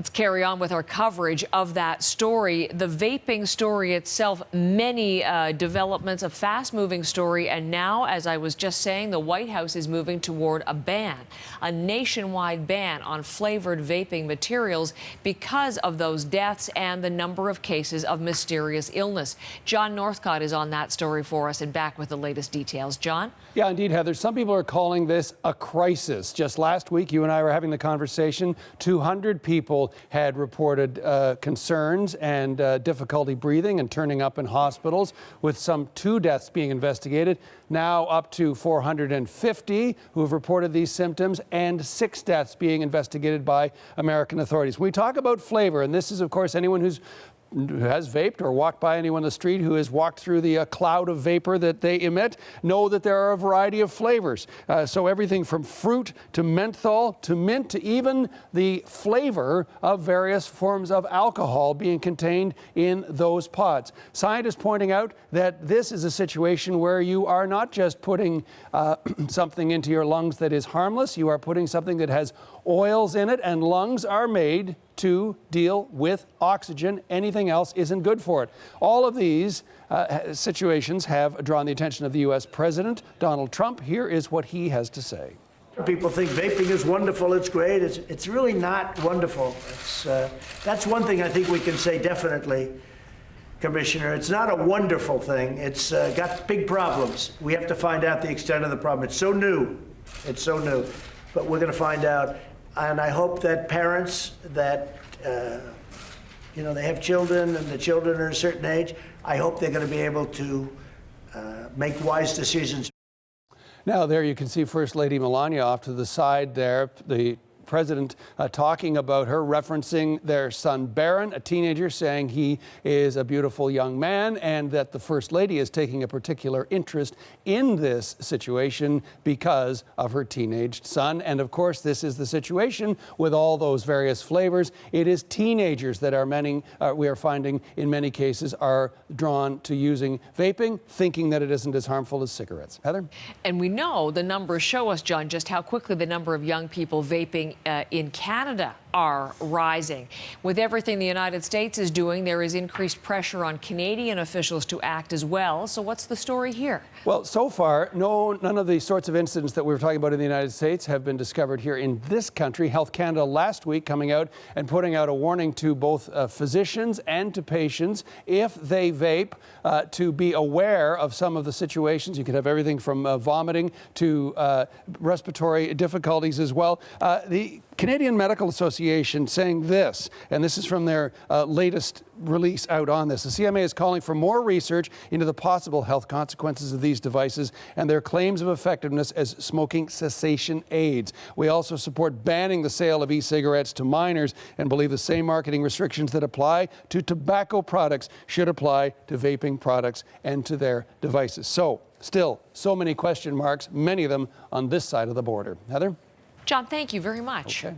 Let's carry on with our coverage of that story. The vaping story itself, many developments, a fast-moving story, and now, as I was just saying, the White House is moving toward a ban, a nationwide ban on flavored vaping materials because of those deaths and the number of cases of mysterious illness. John Northcott is on that story for us and back with the latest details. John? Yeah, indeed, Heather. Some people are calling this a crisis. Just last week, you and I were having the conversation. 200 people had reported concerns and difficulty breathing and turning up in hospitals, with some 2 deaths being investigated. Now up to 450 who have reported these symptoms, and 6 deaths being investigated by American authorities. We talk about flavor, and this is, of course, anyone who has vaped or walked by anyone on the street who has walked through the cloud of vapor that they emit know that there are a variety of flavors. So everything from fruit to menthol to mint to even the flavor of various forms of alcohol being contained in those pods. Scientists pointing out that this is a situation where you are not just putting something into your lungs that is harmless, you are putting something that has oils in it, and lungs are made to deal with oxygen. Anything else isn't good for it. All of these situations have drawn the attention of the U.S. President, Donald Trump. Here is what he has to say. People think vaping is wonderful, it's great. It's really not wonderful. That's one thing I think we can say definitely, Commissioner. It's not a wonderful thing. It's got big problems. We have to find out the extent of the problem. It's so new. It's so new. But we're going to find out. And I hope that parents that, they have children and the children are a certain age, I hope they're going to be able to make wise decisions. Now there you can see First Lady Melania off to the side there, the President talking about her, referencing their son Barron, a teenager, saying he is a beautiful young man, and that the First Lady is taking a particular interest in this situation because of her teenaged son. And of course, this is the situation with all those various flavors. It is teenagers that we are finding in many cases are drawn to using vaping, thinking that it isn't as harmful as cigarettes. Heather? And we know the numbers show us, John, just how quickly the number of young people vaping in Canada are rising. With everything the United States is doing, there is increased pressure on Canadian officials to act as well. So what's the story here? Well, so far, none of the sorts of incidents that we were talking about in the United States have been discovered here in this country. Health Canada last week coming out and putting out a warning to both physicians and to patients, if they vape, to be aware of some of the situations. You could have everything from vomiting to respiratory difficulties as well. The Canadian Medical Association saying this, and this is from their latest release out on this. The CMA is calling for more research into the possible health consequences of these devices and their claims of effectiveness as smoking cessation aids. We also support banning the sale of e-cigarettes to minors and believe the same marketing restrictions that apply to tobacco products should apply to vaping products and to their devices. So, still, so many question marks, many of them on this side of the border. Heather? John, thank you very much. Okay.